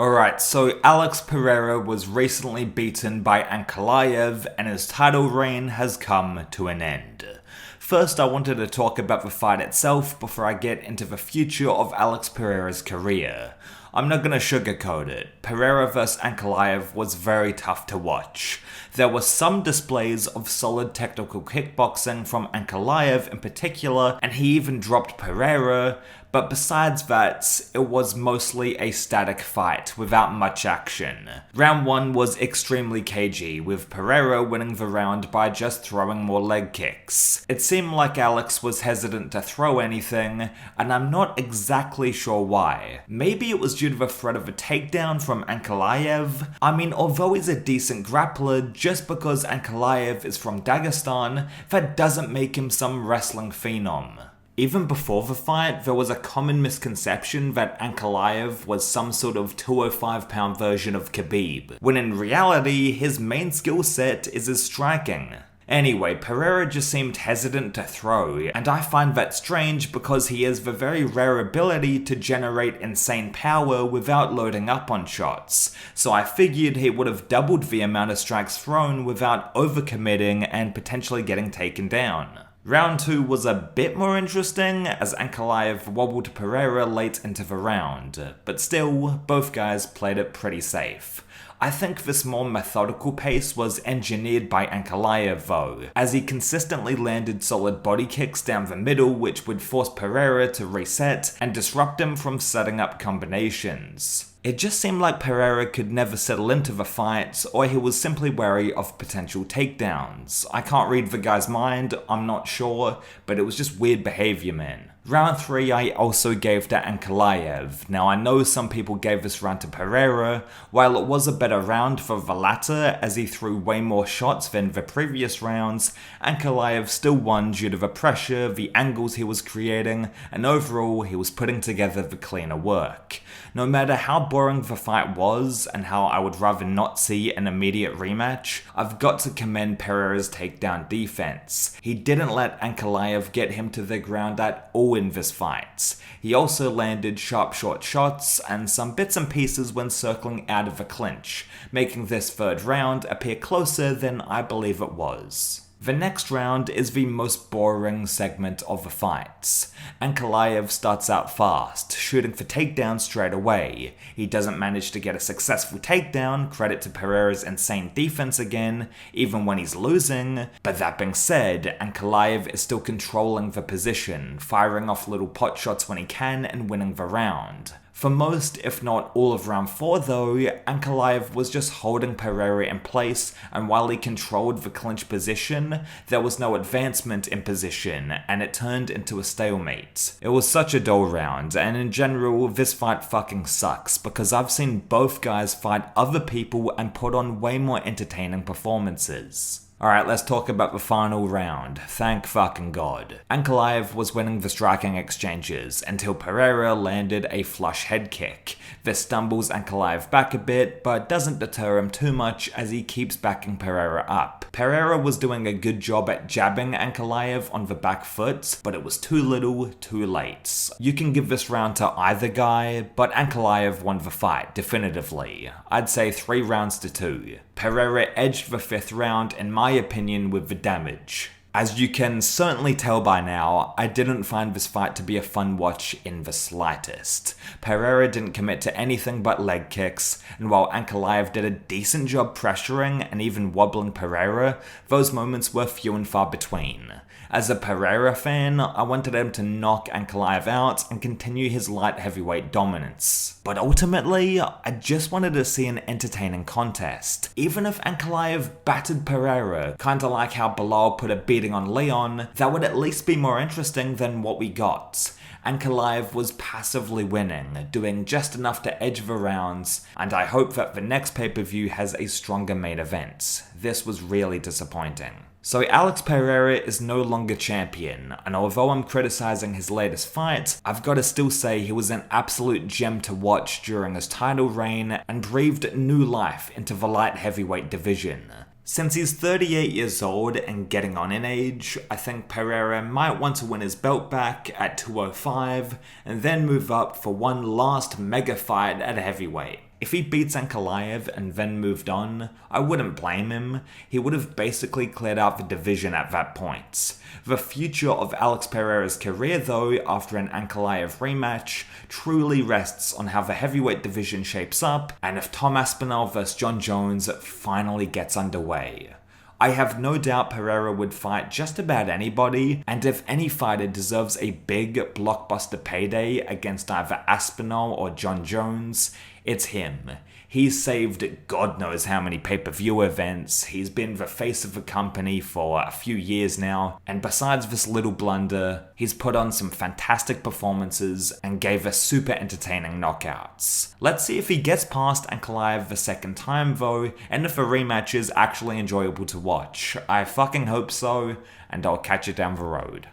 Alright, so Alex Pereira was recently beaten by Ankalaev and his title reign has come to an end. First, I wanted to talk about the fight itself before I get into the future of Alex Pereira's career. I'm not gonna sugarcoat it. Periera vs Ankalaev was very tough to watch. There were some displays of solid technical kickboxing from Ankalaev in particular, and he even dropped Periera, but besides that, it was mostly a static fight without much action. Round 1 was extremely cagey, with Periera winning the round by just throwing more leg kicks. It seemed like Alex was hesitant to throw anything, and I'm not exactly sure why. Maybe it was due to the threat of a takedown from Ankalaev. I mean, although he's a decent grappler, just because Ankalaev is from Dagestan, that doesn't make him some wrestling phenom. Even before the fight, there was a common misconception that Ankalaev was some sort of 205-pound version of Khabib, when in reality, his main skill set is his striking. Anyway, Periera just seemed hesitant to throw, and I find that strange because he has the very rare ability to generate insane power without loading up on shots, so I figured he would have doubled the amount of strikes thrown without overcommitting and potentially getting taken down. Round 2 was a bit more interesting, as Ankalaev wobbled Periera late into the round, but still, both guys played it pretty safe. I think this more methodical pace was engineered by Ankalaev though, as he consistently landed solid body kicks down the middle which would force Periera to reset and disrupt him from setting up combinations. It just seemed like Periera could never settle into the fight, or he was simply wary of potential takedowns. I can't read the guy's mind, I'm not sure, but it was just weird behavior, man. Round 3 I also gave to Ankalaev. Now I know some people gave this round to Periera. While it was a better round for the latter, as he threw way more shots than the previous rounds, Ankalaev still won due to the pressure, the angles he was creating, and overall he was putting together the cleaner work. No matter how boring the fight was, and how I would rather not see an immediate rematch, I've got to commend Periera's takedown defense. He didn't let Ankalaev get him to the ground at all in this fight. He also landed sharp short shots and some bits and pieces when circling out of the clinch, making this third round appear closer than I believe it was. The next round is the most boring segment of the fights. Ankalaev starts out fast, shooting for takedowns straight away. He doesn't manage to get a successful takedown, credit to Periera's insane defense again, even when he's losing. But that being said, Ankalaev is still controlling the position, firing off little pot shots when he can and winning the round. For most, if not all of round 4 though, Ankalaev was just holding Periera in place, and while he controlled the clinch position, there was no advancement in position, and it turned into a stalemate. It was such a dull round, and in general, this fight fucking sucks, because I've seen both guys fight other people and put on way more entertaining performances. Alright, let's talk about the final round. Thank fucking God. Ankalaev was winning the striking exchanges until Periera landed a flush head kick. This stumbles Ankalaev back a bit, but doesn't deter him too much as he keeps backing Periera up. Periera was doing a good job at jabbing Ankalaev on the back foot, but it was too little, too late. You can give this round to either guy, but Ankalaev won the fight, definitively. I'd say 3 rounds to 2. Periera edged the 5th round, in my opinion, with the damage. As you can certainly tell by now, I didn't find this fight to be a fun watch in the slightest. Periera didn't commit to anything but leg kicks, and while Ankalaev did a decent job pressuring and even wobbling Periera, those moments were few and far between. As a Periera fan, I wanted him to knock Ankalaev out and continue his light heavyweight dominance. But ultimately, I just wanted to see an entertaining contest. Even if Ankalaev battered Periera, kinda like how Bilal put a beating on Leon, that would at least be more interesting than what we got. Ankalaev was passively winning, doing just enough to edge the rounds, and I hope that the next pay-per-view has a stronger main event. This was really disappointing. So Alex Pereira is no longer champion, and although I'm criticizing his latest fight, I've got to still say he was an absolute gem to watch during his title reign and breathed new life into the light heavyweight division. Since he's 38 years old and getting on in age, I think Pereira might want to win his belt back at 205 and then move up for one last mega fight at heavyweight. If he beats Ankalaev and then moved on, I wouldn't blame him. He would have basically cleared out the division at that point. The future of Alex Pereira's career, though, after an Ankalaev rematch, truly rests on how the heavyweight division shapes up, and if Tom Aspinall vs John Jones finally gets underway. I have no doubt Periera would fight just about anybody, and if any fighter deserves a big blockbuster payday against either Aspinall or John Jones, it's him. He's saved God knows how many pay-per-view events, he's been the face of the company for a few years now, and besides this little blunder, he's put on some fantastic performances and gave us super entertaining knockouts. Let's see if he gets past Ankalaev the second time though, and if the rematch is actually enjoyable to watch. I fucking hope so, and I'll catch you down the road.